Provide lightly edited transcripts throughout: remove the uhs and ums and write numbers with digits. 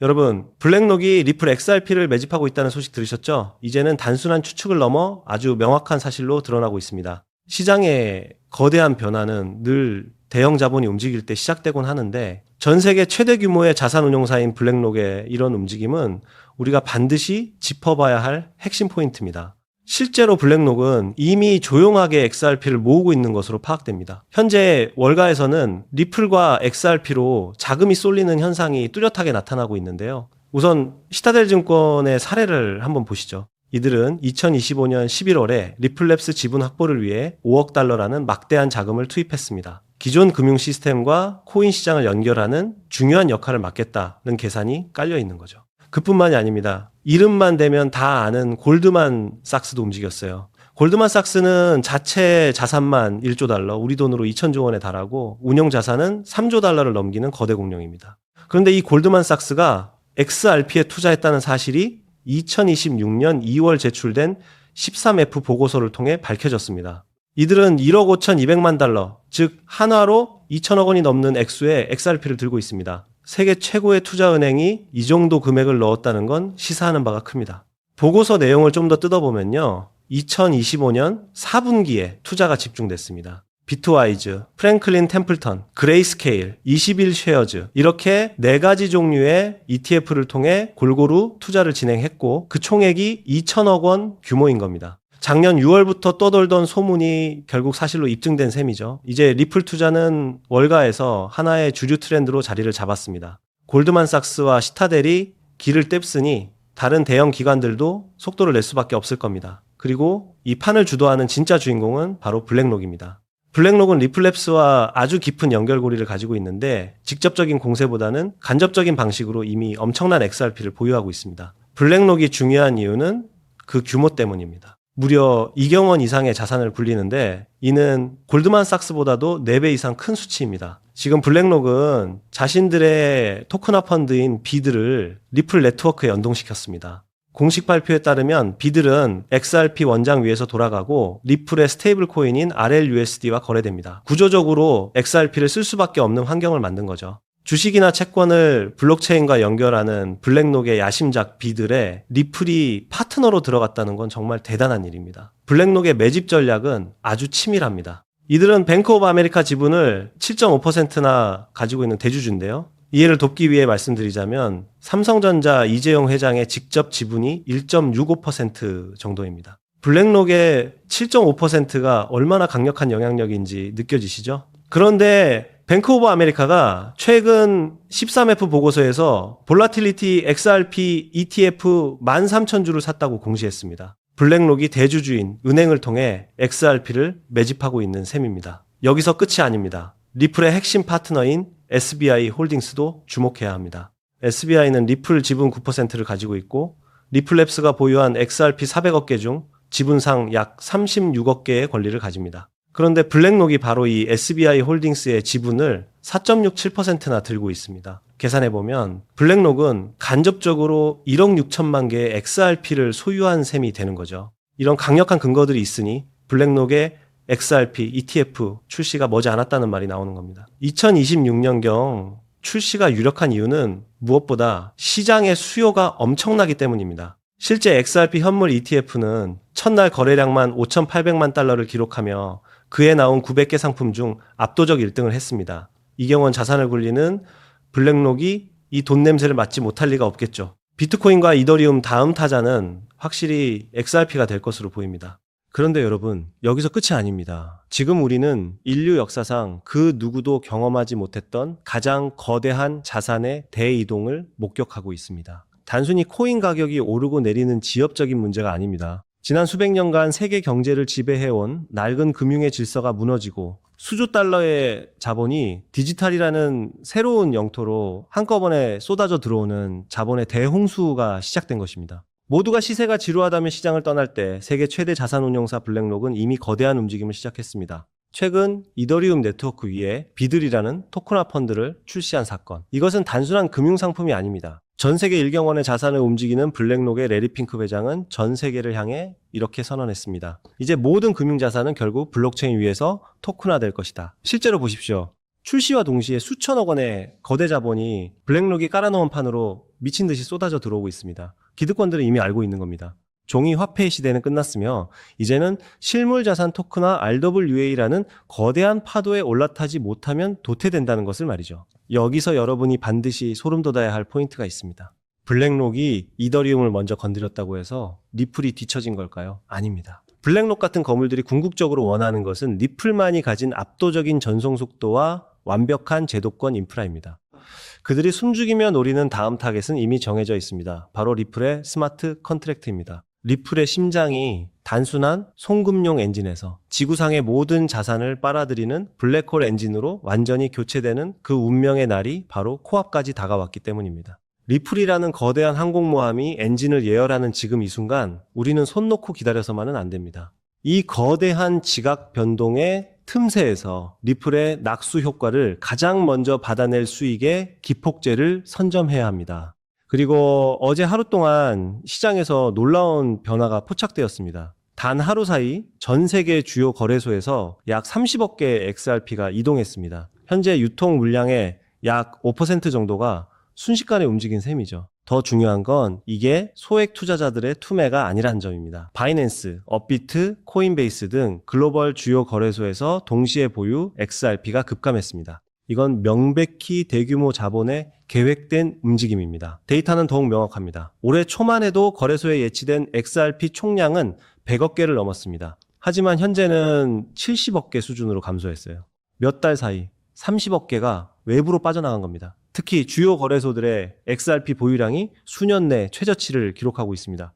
여러분, 블랙록이 리플 XRP를 매집하고 있다는 소식 들으셨죠? 이제는 단순한 추측을 넘어 아주 명확한 사실로 드러나고 있습니다. 시장의 거대한 변화는 늘 대형 자본이 움직일 때 시작되곤 하는데 전 세계 최대 규모의 자산운용사인 블랙록의 이런 움직임은 우리가 반드시 짚어봐야 할 핵심 포인트입니다. 실제로 블랙록은 이미 조용하게 XRP를 모으고 있는 것으로 파악됩니다. 현재 월가에서는 리플과 XRP로 자금이 쏠리는 현상이 뚜렷하게 나타나고 있는데요. 우선 시타델 증권의 사례를 한번 보시죠. 이들은 2025년 11월에 리플랩스 지분 확보를 위해 5억 달러라는 막대한 자금을 투입했습니다. 기존 금융 시스템과 코인 시장을 연결하는 중요한 역할을 맡겠다는 계산이 깔려 있는 거죠. 그뿐만이 아닙니다. 이름만 대면 다 아는 골드만삭스도 움직였어요. 골드만삭스는 자체 자산만 1조 달러, 우리 돈으로 2천조 원에 달하고 운용 자산은 3조 달러를 넘기는 거대 공룡입니다. 그런데 이 골드만삭스가 XRP에 투자했다는 사실이 2026년 2월 제출된 13F 보고서를 통해 밝혀졌습니다. 이들은 1억 5,200만 달러, 즉 한화로 2천억 원이 넘는 액수의 XRP를 들고 있습니다. 세계 최고의 투자은행이 이 정도 금액을 넣었다는 건 시사하는 바가 큽니다. 보고서 내용을 좀 더 뜯어보면요. 2025년 4분기에 투자가 집중됐습니다. 비트와이즈, 프랭클린 템플턴, 그레이스케일, 21쉐어즈 이렇게 4가지 종류의 ETF를 통해 골고루 투자를 진행했고 그 총액이 2천억 원 규모인 겁니다. 작년 6월부터 떠돌던 소문이 결국 사실로 입증된 셈이죠. 이제 리플 투자는 월가에서 하나의 주류 트렌드로 자리를 잡았습니다. 골드만삭스와 시타델이 길을 뗐으니 다른 대형 기관들도 속도를 낼 수밖에 없을 겁니다. 그리고 이 판을 주도하는 진짜 주인공은 바로 블랙록입니다. 블랙록은 리플랩스와 아주 깊은 연결고리를 가지고 있는데 직접적인 공세보다는 간접적인 방식으로 이미 엄청난 XRP를 보유하고 있습니다. 블랙록이 중요한 이유는 그 규모 때문입니다. 무려 2경 원 이상의 자산을 굴리는데 이는 골드만삭스보다도 4배 이상 큰 수치입니다. 지금 블랙록은 자신들의 토큰화 펀드인 비드를 리플 네트워크에 연동시켰습니다. 공식 발표에 따르면 비들은 XRP 원장 위에서 돌아가고 리플의 스테이블 코인인 RLUSD와 거래됩니다. 구조적으로 XRP를 쓸 수밖에 없는 환경을 만든 거죠. 주식이나 채권을 블록체인과 연결하는 블랙록의 야심작 비들에 리플이 파트너로 들어갔다는 건 정말 대단한 일입니다. 블랙록의 매집 전략은 아주 치밀합니다. 이들은 뱅크 오브 아메리카 지분을 7.5%나 가지고 있는 대주주인데요. 이해를 돕기 위해 말씀드리자면 삼성전자 이재용 회장의 직접 지분이 1.65% 정도입니다. 블랙록의 7.5%가 얼마나 강력한 영향력인지 느껴지시죠? 그런데 뱅크 오브 아메리카가 최근 13F 보고서에서 볼라틸리티 XRP ETF 13,000주를 샀다고 공시했습니다. 블랙록이 대주주인 은행을 통해 XRP를 매집하고 있는 셈입니다. 여기서 끝이 아닙니다. 리플의 핵심 파트너인 SBI 홀딩스도 주목해야 합니다. SBI는 리플 지분 9%를 가지고 있고 리플랩스가 보유한 XRP 400억 개 중 지분상 약 36억 개의 권리를 가집니다. 그런데 블랙록이 바로 이 SBI 홀딩스의 지분을 4.67%나 들고 있습니다. 계산해보면 블랙록은 간접적으로 1억 6천만 개의 XRP를 소유한 셈이 되는 거죠. 이런 강력한 근거들이 있으니 블랙록의 XRP, ETF 출시가 머지않았다는 말이 나오는 겁니다. 2026년경 출시가 유력한 이유는 무엇보다 시장의 수요가 엄청나기 때문입니다. 실제 XRP 현물 ETF는 첫날 거래량만 5,800만 달러를 기록하며 그에 나온 900개 상품 중 압도적 1등을 했습니다. 이경원 자산을 굴리는 블랙록이 이 돈 냄새를 맡지 못할 리가 없겠죠. 비트코인과 이더리움 다음 타자는 확실히 XRP가 될 것으로 보입니다. 그런데 여러분, 여기서 끝이 아닙니다. 지금 우리는 인류 역사상 그 누구도 경험하지 못했던 가장 거대한 자산의 대이동을 목격하고 있습니다. 단순히 코인 가격이 오르고 내리는 지엽적인 문제가 아닙니다. 지난 수백 년간 세계 경제를 지배해온 낡은 금융의 질서가 무너지고 수조 달러의 자본이 디지털이라는 새로운 영토로 한꺼번에 쏟아져 들어오는 자본의 대홍수가 시작된 것입니다. 모두가 시세가 지루하다며 시장을 떠날 때 세계 최대 자산운용사 블랙록은 이미 거대한 움직임을 시작했습니다. 최근 이더리움 네트워크 위에 비들이라는 토큰화 펀드를 출시한 사건. 이것은 단순한 금융상품이 아닙니다. 전 세계 1경원의 자산을 움직이는 블랙록의 레리 핑크 회장은 전 세계를 향해 이렇게 선언했습니다. 이제 모든 금융자산은 결국 블록체인 위에서 토큰화될 것이다. 실제로 보십시오. 출시와 동시에 수천억 원의 거대 자본이 블랙록이 깔아놓은 판으로 미친 듯이 쏟아져 들어오고 있습니다. 기득권들은 이미 알고 있는 겁니다. 종이 화폐의 시대는 끝났으며 이제는 실물 자산 토크나 RWA라는 거대한 파도에 올라타지 못하면 도태된다는 것을 말이죠. 여기서 여러분이 반드시 소름 돋아야 할 포인트가 있습니다. 블랙록이 이더리움을 먼저 건드렸다고 해서 리플이 뒤처진 걸까요? 아닙니다. 블랙록 같은 거물들이 궁극적으로 원하는 것은 리플만이 가진 압도적인 전송 속도와 완벽한 제도권 인프라입니다. 그들이 숨죽이며 노리는 다음 타겟은 이미 정해져 있습니다. 바로 리플의 스마트 컨트랙트입니다. 리플의 심장이 단순한 송금용 엔진에서 지구상의 모든 자산을 빨아들이는 블랙홀 엔진으로 완전히 교체되는 그 운명의 날이 바로 코앞까지 다가왔기 때문입니다. 리플이라는 거대한 항공모함이 엔진을 예열하는 지금 이 순간 우리는 손 놓고 기다려서만은 안 됩니다. 이 거대한 지각 변동의 틈새에서 리플의 낙수 효과를 가장 먼저 받아낼 수익의 기폭제를 선점해야 합니다. 그리고 어제 하루 동안 시장에서 놀라운 변화가 포착되었습니다. 단 하루 사이 전 세계 주요 거래소에서 약 30억 개의 XRP가 이동했습니다. 현재 유통 물량의 약 5% 정도가 순식간에 움직인 셈이죠. 더 중요한 건 이게 소액 투자자들의 투매가 아니라는 점입니다. 바이낸스, 업비트, 코인베이스 등 글로벌 주요 거래소에서 동시에 보유 XRP가 급감했습니다. 이건 명백히 대규모 자본의 계획된 움직임입니다. 데이터는 더욱 명확합니다. 올해 초만 해도 거래소에 예치된 XRP 총량은 100억 개를 넘었습니다. 하지만 현재는 70억 개 수준으로 감소했어요. 몇 달 사이 30억 개가 외부로 빠져나간 겁니다. 특히 주요 거래소들의 XRP 보유량이 수년 내 최저치를 기록하고 있습니다.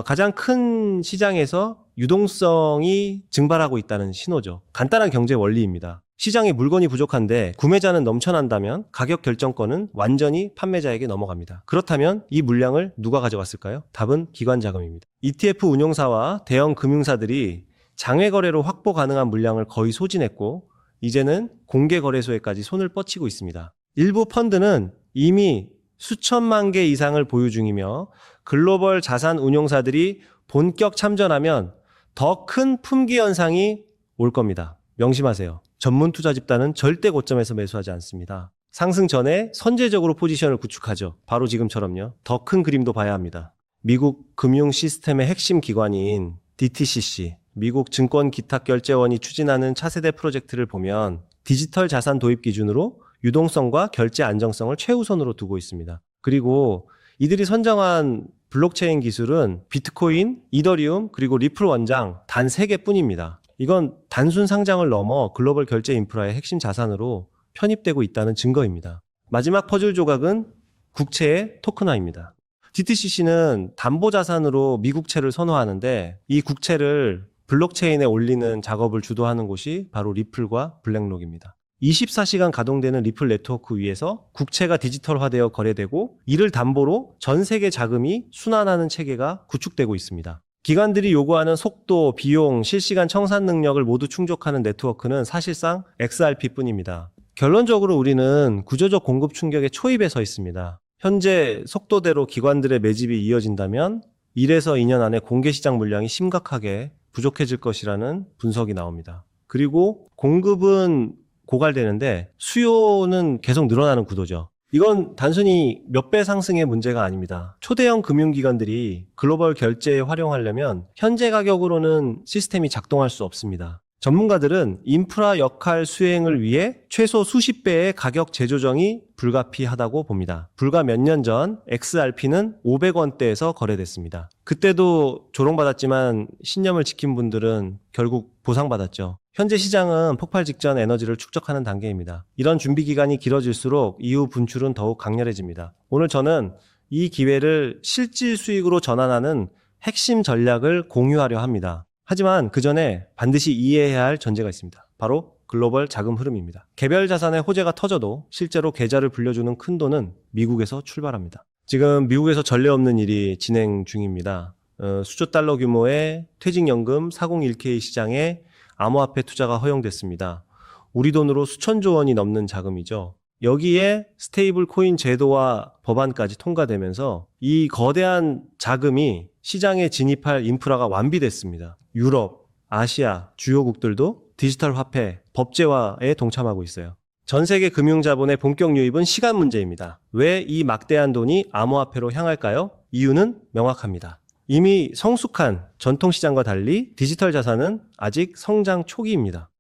가장 큰 시장에서 유동성이 증발하고 있다는 신호죠. 간단한 경제 원리입니다. 시장에 물건이 부족한데 구매자는 넘쳐난다면 가격 결정권은 완전히 판매자에게 넘어갑니다. 그렇다면 이 물량을 누가 가져갔을까요? 답은 기관 자금입니다. ETF 운용사와 대형 금융사들이 장외 거래로 확보 가능한 물량을 거의 소진했고 이제는 공개 거래소에까지 손을 뻗치고 있습니다. 일부 펀드는 이미 수천만 개 이상을 보유 중이며 글로벌 자산 운용사들이 본격 참전하면 더 큰 품귀 현상이 올 겁니다. 명심하세요. 전문 투자 집단은 절대 고점에서 매수하지 않습니다. 상승 전에 선제적으로 포지션을 구축하죠. 바로 지금처럼요. 더 큰 그림도 봐야 합니다. 미국 금융 시스템의 핵심 기관인 DTCC, 미국 증권기탁결제원이 추진하는 차세대 프로젝트를 보면 디지털 자산 도입 기준으로 유동성과 결제 안정성을 최우선으로 두고 있습니다. 그리고 이들이 선정한 블록체인 기술은 비트코인, 이더리움, 그리고 리플 원장 단 3개뿐입니다. 이건 단순 상장을 넘어 글로벌 결제 인프라의 핵심 자산으로 편입되고 있다는 증거입니다. 마지막 퍼즐 조각은 국채의 토큰화입니다. DTCC는 담보자산으로 미국채를 선호하는데 이 국채를 블록체인에 올리는 작업을 주도하는 곳이 바로 리플과 블랙록입니다. 24시간 가동되는 리플 네트워크 위에서 국채가 디지털화되어 거래되고 이를 담보로 전 세계 자금이 순환하는 체계가 구축되고 있습니다. 기관들이 요구하는 속도, 비용, 실시간 청산 능력을 모두 충족하는 네트워크는 사실상 XRP뿐입니다. 결론적으로 우리는 구조적 공급 충격의 초입에 서 있습니다. 현재 속도대로 기관들의 매집이 이어진다면 1에서 2년 안에 공개시장 물량이 심각하게 부족해질 것이라는 분석이 나옵니다. 그리고 공급은 고갈되는데 수요는 계속 늘어나는 구도죠. 이건 단순히 몇 배 상승의 문제가 아닙니다. 초대형 금융기관들이 글로벌 결제에 활용하려면 현재 가격으로는 시스템이 작동할 수 없습니다. 전문가들은 인프라 역할 수행을 위해 최소 수십 배의 가격 재조정이 불가피하다고 봅니다. 불과 몇 년 전 XRP는 500원대에서 거래됐습니다. 그때도 조롱받았지만 신념을 지킨 분들은 결국 보상받았죠. 현재 시장은 폭발 직전 에너지를 축적하는 단계입니다. 이런 준비 기간이 길어질수록 이후 분출은 더욱 강렬해집니다. 오늘 저는 이 기회를 실질 수익으로 전환하는 핵심 전략을 공유하려 합니다. 하지만 그 전에 반드시 이해해야 할 전제가 있습니다. 바로 글로벌 자금 흐름입니다. 개별 자산의 호재가 터져도 실제로 계좌를 불려주는 큰 돈은 미국에서 출발합니다. 지금 미국에서 전례 없는 일이 진행 중입니다. 수조 달러 규모의 퇴직연금 401k 시장에 암호화폐 투자가 허용됐습니다. 우리 돈으로 수천조 원이 넘는 자금이죠. 여기에 스테이블 코인 제도와 법안까지 통과되면서 이 거대한 자금이 시장에 진입할 인프라가 완비됐습니다. 유럽, 아시아 주요국들도 디지털 화폐 법제화에 동참하고 있어요. 전 세계 금융자본의 본격 유입은 시간 문제입니다. 왜 이 막대한 돈이 암호화폐로 향할까요? 이유는 명확합니다. 이미 성숙한 전통시장과 달리 디지털 자산은 아직 성장 초기입니다.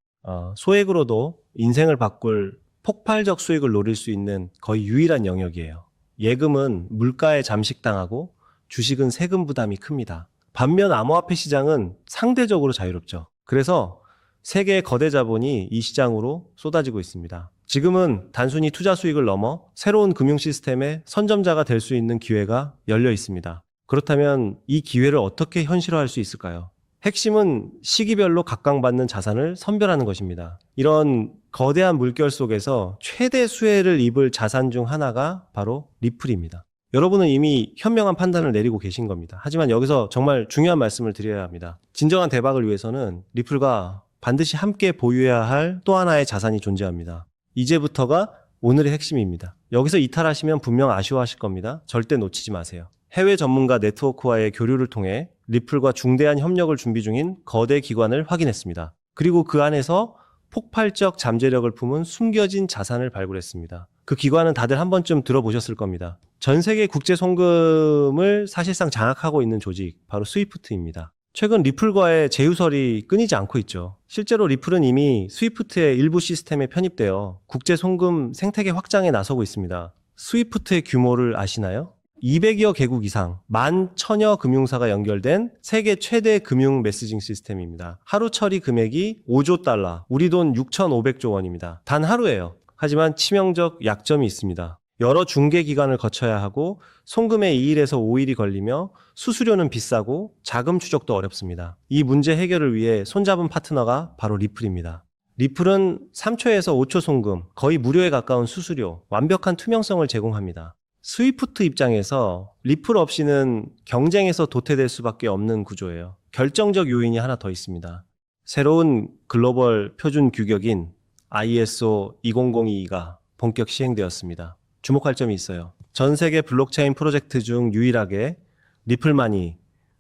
소액으로도 인생을 바꿀 폭발적 수익을 노릴 수 있는 거의 유일한 영역이에요. 예금은 물가에 잠식당하고 주식은 세금 부담이 큽니다. 반면 암호화폐 시장은 상대적으로 자유롭죠. 그래서 세계의 거대 자본이 이 시장으로 쏟아지고 있습니다. 지금은 단순히 투자 수익을 넘어 새로운 금융 시스템의 선점자가 될 수 있는 기회가 열려 있습니다. 그렇다면 이 기회를 어떻게 현실화할 수 있을까요? 핵심은 시기별로 각광받는 자산을 선별하는 것입니다. 이런 거대한 물결 속에서 최대 수혜를 입을 자산 중 하나가 바로 리플입니다. 여러분은 이미 현명한 판단을 내리고 계신 겁니다. 하지만 여기서 정말 중요한 말씀을 드려야 합니다. 진정한 대박을 위해서는 리플과 반드시 함께 보유해야 할 또 하나의 자산이 존재합니다. 이제부터가 오늘의 핵심입니다. 여기서 이탈하시면 분명 아쉬워하실 겁니다. 절대 놓치지 마세요. 해외 전문가 네트워크와의 교류를 통해 리플과 중대한 협력을 준비 중인 거대 기관을 확인했습니다. 그리고 그 안에서 폭발적 잠재력을 품은 숨겨진 자산을 발굴했습니다. 그 기관은 다들 한 번쯤 들어보셨을 겁니다. 전 세계 국제 송금을 사실상 장악하고 있는 조직, 바로 스위프트입니다. 최근 리플과의 제휴설이 끊이지 않고 있죠. 실제로 리플은 이미 스위프트의 일부 시스템에 편입되어 국제 송금 생태계 확장에 나서고 있습니다. 스위프트의 규모를 아시나요? 200여 개국 이상 11,000여 금융사가 연결된 세계 최대 금융 메시징 시스템입니다. 하루 처리 금액이 5조 달러, 우리 돈 6,500조 원입니다. 단 하루예요. 하지만 치명적 약점이 있습니다. 여러 중개기관을 거쳐야 하고 송금에 2일에서 5일이 걸리며 수수료는 비싸고 자금 추적도 어렵습니다. 이 문제 해결을 위해 손잡은 파트너가 바로 리플입니다. 리플은 3초에서 5초 송금, 거의 무료에 가까운 수수료, 완벽한 투명성을 제공합니다. 스위프트 입장에서 리플 없이는 경쟁에서 도태될 수밖에 없는 구조예요. 결정적 요인이 하나 더 있습니다. 새로운 글로벌 표준 규격인 ISO 20022가 본격 시행되었습니다. 주목할 점이 있어요. 전 세계 블록체인 프로젝트 중 유일하게 리플만이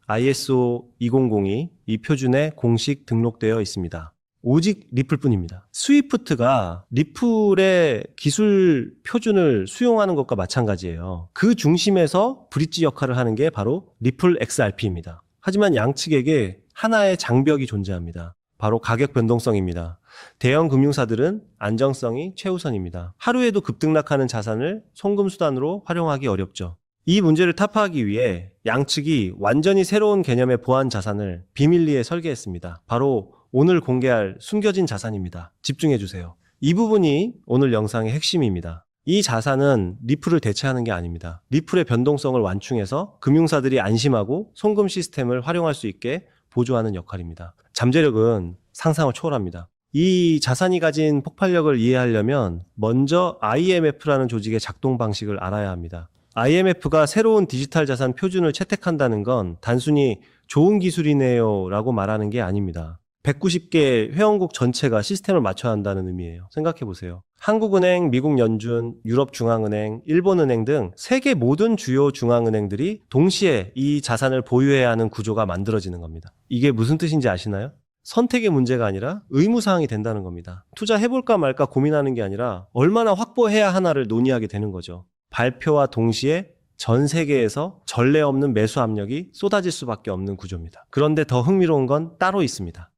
ISO 2002 이 표준에 공식 등록되어 있습니다. 오직 리플뿐입니다. 스위프트가 리플의 기술 표준을 수용하는 것과 마찬가지예요. 그 중심에서 브릿지 역할을 하는 게 바로 리플 XRP입니다. 하지만 양측에게 하나의 장벽이 존재합니다. 바로 가격 변동성입니다. 대형 금융사들은 안정성이 최우선입니다. 하루에도 급등락하는 자산을 송금 수단으로 활용하기 어렵죠. 이 문제를 타파하기 위해 양측이 완전히 새로운 개념의 보안 자산을 비밀리에 설계했습니다. 바로 오늘 공개할 숨겨진 자산입니다. 집중해주세요. 이 부분이 오늘 영상의 핵심입니다. 이 자산은 리플을 대체하는 게 아닙니다. 리플의 변동성을 완충해서 금융사들이 안심하고 송금 시스템을 활용할 수 있게 보조하는 역할입니다. 잠재력은 상상을 초월합니다. 이 자산이 가진 폭발력을 이해하려면 먼저 IMF라는 조직의 작동 방식을 알아야 합니다. IMF가 새로운 디지털 자산 표준을 채택한다는 건 단순히 좋은 기술이네요 라고 말하는 게 아닙니다. 190개 회원국 전체가 시스템을 맞춰야 한다는 의미예요. 생각해 보세요. 한국은행, 미국연준, 유럽중앙은행, 일본은행 등 세계 모든 주요 중앙은행들이 동시에 이 자산을 보유해야 하는 구조가 만들어지는 겁니다. 이게 무슨 뜻인지 아시나요? 선택의 문제가 아니라 의무사항이 된다는 겁니다. 투자해볼까 말까 고민하는 게 아니라 얼마나 확보해야 하나를 논의하게 되는 거죠. 발표와 동시에 전 세계에서 전례 없는 매수 압력이 쏟아질 수밖에 없는 구조입니다. 그런데 더 흥미로운 건 따로 있습니다.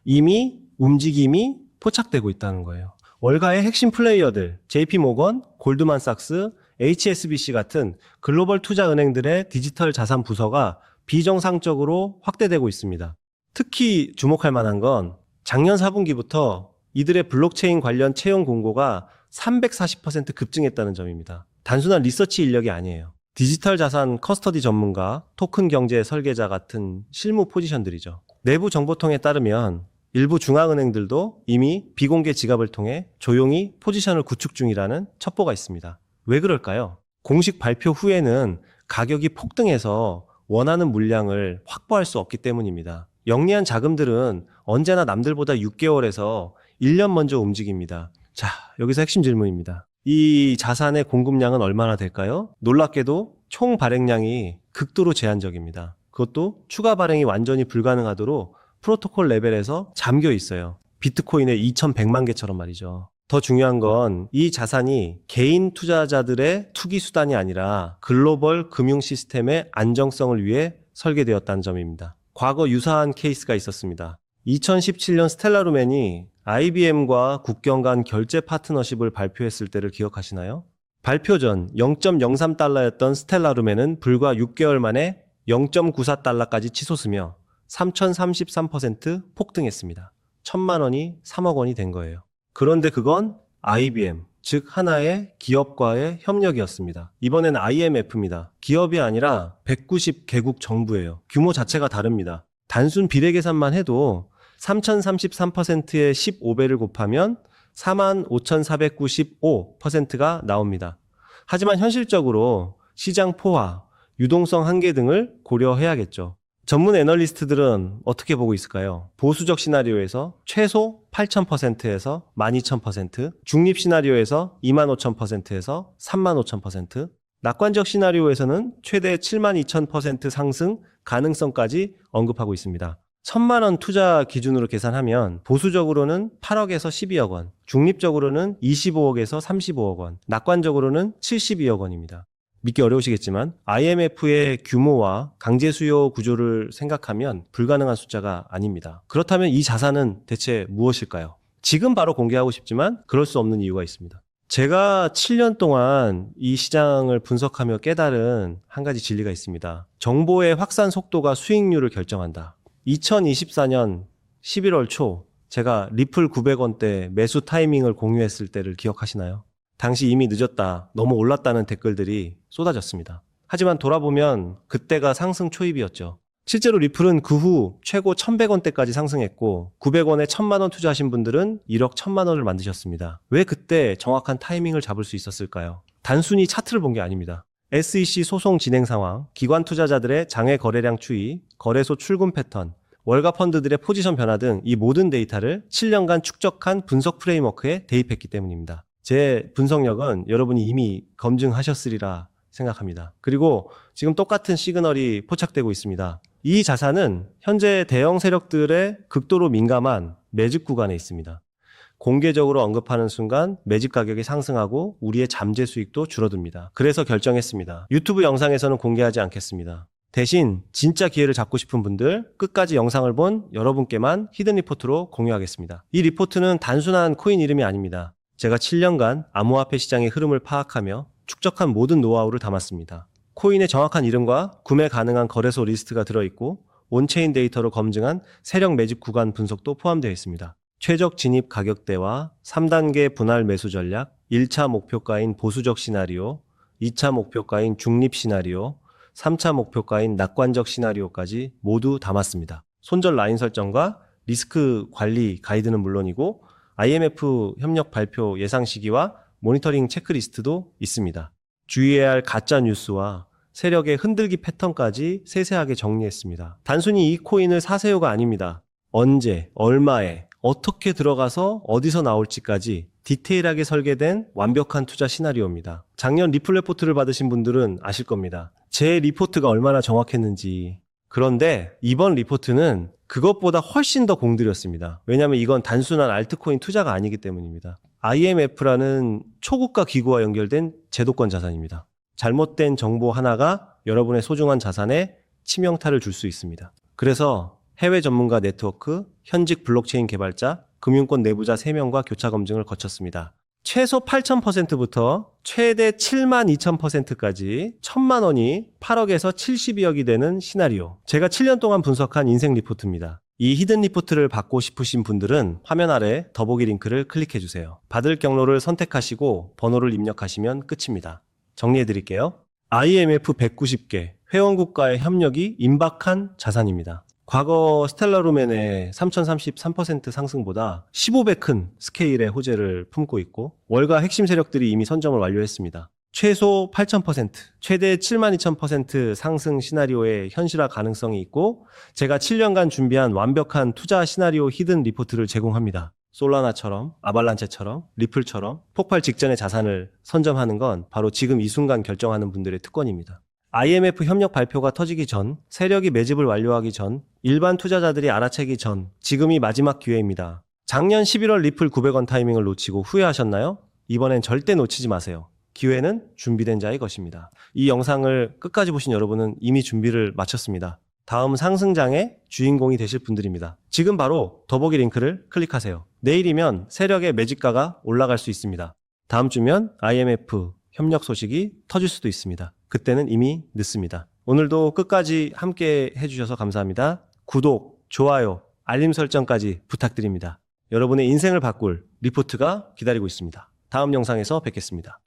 이미 움직임이 포착되고 있다는 거예요. 월가의 핵심 플레이어들, JP모건, 골드만삭스, HSBC 같은 글로벌 투자 은행들의 디지털 자산 부서가 비정상적으로 확대되고 있습니다. 특히 주목할 만한 건 작년 4분기부터 이들의 블록체인 관련 채용 공고가 340% 급증했다는 점입니다. 단순한 리서치 인력이 아니에요. 디지털 자산 커스터디 전문가, 토큰 경제 설계자 같은 실무 포지션들이죠. 내부 정보통에 따르면 일부 중앙은행들도 이미 비공개 지갑을 통해 조용히 포지션을 구축 중이라는 첩보가 있습니다. 왜 그럴까요? 공식 발표 후에는 가격이 폭등해서 원하는 물량을 확보할 수 없기 때문입니다. 영리한 자금들은 언제나 남들보다 6개월에서 1년 먼저 움직입니다. 자, 여기서 핵심 질문입니다. 이 자산의 공급량은 얼마나 될까요? 놀랍게도 총 발행량이 극도로 제한적입니다. 그것도 추가 발행이 완전히 불가능하도록 프로토콜 레벨에서 잠겨 있어요. 비트코인의 2100만 개처럼 말이죠. 더 중요한 건 이 자산이 개인 투자자들의 투기 수단이 아니라 글로벌 금융 시스템의 안정성을 위해 설계되었다는 점입니다. 과거 유사한 케이스가 있었습니다. 2017년 스텔라루멘이 IBM과 국경 간 결제 파트너십을 발표했을 때를 기억하시나요? 발표 전 0.03달러였던 스텔라루멘은 불과 6개월 만에 0.94달러까지 치솟으며 3033% 폭등했습니다. 1,000만 원이 3억 원이 된 거예요. 그런데 그건 IBM, 즉 하나의 기업과의 협력이었습니다. 이번엔 IMF입니다. 기업이 아니라 190개국 정부예요. 규모 자체가 다릅니다. 단순 비례 계산만 해도 3033%의 15배를 곱하면 45,495%가 나옵니다. 하지만 현실적으로 시장 포화, 유동성 한계 등을 고려해야겠죠. 전문 애널리스트들은 어떻게 보고 있을까요? 보수적 시나리오에서 최소 8,000%에서 12,000%, 중립 시나리오에서 25,000%에서 35,000%, 낙관적 시나리오에서는 최대 72,000% 상승 가능성까지 언급하고 있습니다. 1,000만 원 투자 기준으로 계산하면 보수적으로는 8억에서 12억 원, 중립적으로는 25억에서 35억 원, 낙관적으로는 72억 원입니다. 믿기 어려우시겠지만 IMF의 규모와 강제 수요 구조를 생각하면 불가능한 숫자가 아닙니다. 그렇다면 이 자산은 대체 무엇일까요? 지금 바로 공개하고 싶지만 그럴 수 없는 이유가 있습니다. 제가 7년 동안 이 시장을 분석하며 깨달은 한 가지 진리가 있습니다. 정보의 확산 속도가 수익률을 결정한다. 2024년 11월 초 제가 리플 900원대 매수 타이밍을 공유했을 때를 기억하시나요? 당시 이미 늦었다, 너무 올랐다는 댓글들이 쏟아졌습니다. 하지만 돌아보면 그때가 상승 초입이었죠. 실제로 리플은 그 후 최고 1100원대까지 상승했고 900원에 1000만 원 투자하신 분들은 1억 1000만 원을 만드셨습니다. 왜 그때 정확한 타이밍을 잡을 수 있었을까요? 단순히 차트를 본 게 아닙니다. SEC 소송 진행 상황, 기관 투자자들의 장외 거래량 추이, 거래소 출금 패턴, 월가 펀드들의 포지션 변화 등 이 모든 데이터를 7년간 축적한 분석 프레임워크에 대입했기 때문입니다. 제 분석력은 여러분이 이미 검증하셨으리라 생각합니다. 그리고 지금 똑같은 시그널이 포착되고 있습니다. 이 자산은 현재 대형 세력들의 극도로 민감한 매집 구간에 있습니다. 공개적으로 언급하는 순간 매집 가격이 상승하고 우리의 잠재 수익도 줄어듭니다. 그래서 결정했습니다. 유튜브 영상에서는 공개하지 않겠습니다. 대신 진짜 기회를 잡고 싶은 분들, 끝까지 영상을 본 여러분께만 히든 리포트로 공유하겠습니다. 이 리포트는 단순한 코인 이름이 아닙니다. 제가 7년간 암호화폐 시장의 흐름을 파악하며 축적한 모든 노하우를 담았습니다. 코인의 정확한 이름과 구매 가능한 거래소 리스트가 들어있고 온체인 데이터로 검증한 세력 매집 구간 분석도 포함되어 있습니다. 최적 진입 가격대와 3단계 분할 매수 전략, 1차 목표가인 보수적 시나리오, 2차 목표가인 중립 시나리오, 3차 목표가인 낙관적 시나리오까지 모두 담았습니다. 손절 라인 설정과 리스크 관리 가이드는 물론이고 IMF 협력 발표 예상 시기와 모니터링 체크리스트도 있습니다. 주의해야 할 가짜 뉴스와 세력의 흔들기 패턴까지 세세하게 정리했습니다. 단순히 이 코인을 사세요가 아닙니다. 언제, 얼마에, 어떻게 들어가서 어디서 나올지까지 디테일하게 설계된 완벽한 투자 시나리오입니다. 작년 리플 레포트를 받으신 분들은 아실 겁니다. 제 리포트가 얼마나 정확했는지. 그런데 이번 리포트는 그것보다 훨씬 더 공들였습니다. 왜냐하면 이건 단순한 알트코인 투자가 아니기 때문입니다. IMF라는 초국가 기구와 연결된 제도권 자산입니다. 잘못된 정보 하나가 여러분의 소중한 자산에 치명타를 줄 수 있습니다. 그래서 해외 전문가 네트워크, 현직 블록체인 개발자, 금융권 내부자 3명과 교차 검증을 거쳤습니다. 최소 8,000%부터 최대 72,000%까지 1,000만 원이 8억에서 72억이 되는 시나리오. 제가 7년 동안 분석한 인생 리포트입니다. 이 히든 리포트를 받고 싶으신 분들은 화면 아래 더보기 링크를 클릭해주세요. 받을 경로를 선택하시고 번호를 입력하시면 끝입니다. 정리해드릴게요. IMF 190개 회원국과의 협력이 임박한 자산입니다. 과거 스텔라루멘의 3033% 상승보다 15배 큰 스케일의 호재를 품고 있고 월가 핵심 세력들이 이미 선점을 완료했습니다. 최소 8,000%, 최대 72,000% 상승 시나리오의 현실화 가능성이 있고 제가 7년간 준비한 완벽한 투자 시나리오 히든 리포트를 제공합니다. 솔라나처럼, 아발란체처럼, 리플처럼 폭발 직전의 자산을 선점하는 건 바로 지금 이 순간 결정하는 분들의 특권입니다. IMF 협력 발표가 터지기 전, 세력이 매집을 완료하기 전, 일반 투자자들이 알아채기 전, 지금이 마지막 기회입니다. 작년 11월 리플 900원 타이밍을 놓치고 후회하셨나요? 이번엔 절대 놓치지 마세요. 기회는 준비된 자의 것입니다. 이 영상을 끝까지 보신 여러분은 이미 준비를 마쳤습니다. 다음 상승장의 주인공이 되실 분들입니다. 지금 바로 더보기 링크를 클릭하세요. 내일이면 세력의 매집가가 올라갈 수 있습니다. 다음 주면 IMF 협력 소식이 터질 수도 있습니다. 그때는 이미 늦습니다. 오늘도 끝까지 함께 해주셔서 감사합니다. 구독, 좋아요, 알림 설정까지 부탁드립니다. 여러분의 인생을 바꿀 리포트가 기다리고 있습니다. 다음 영상에서 뵙겠습니다.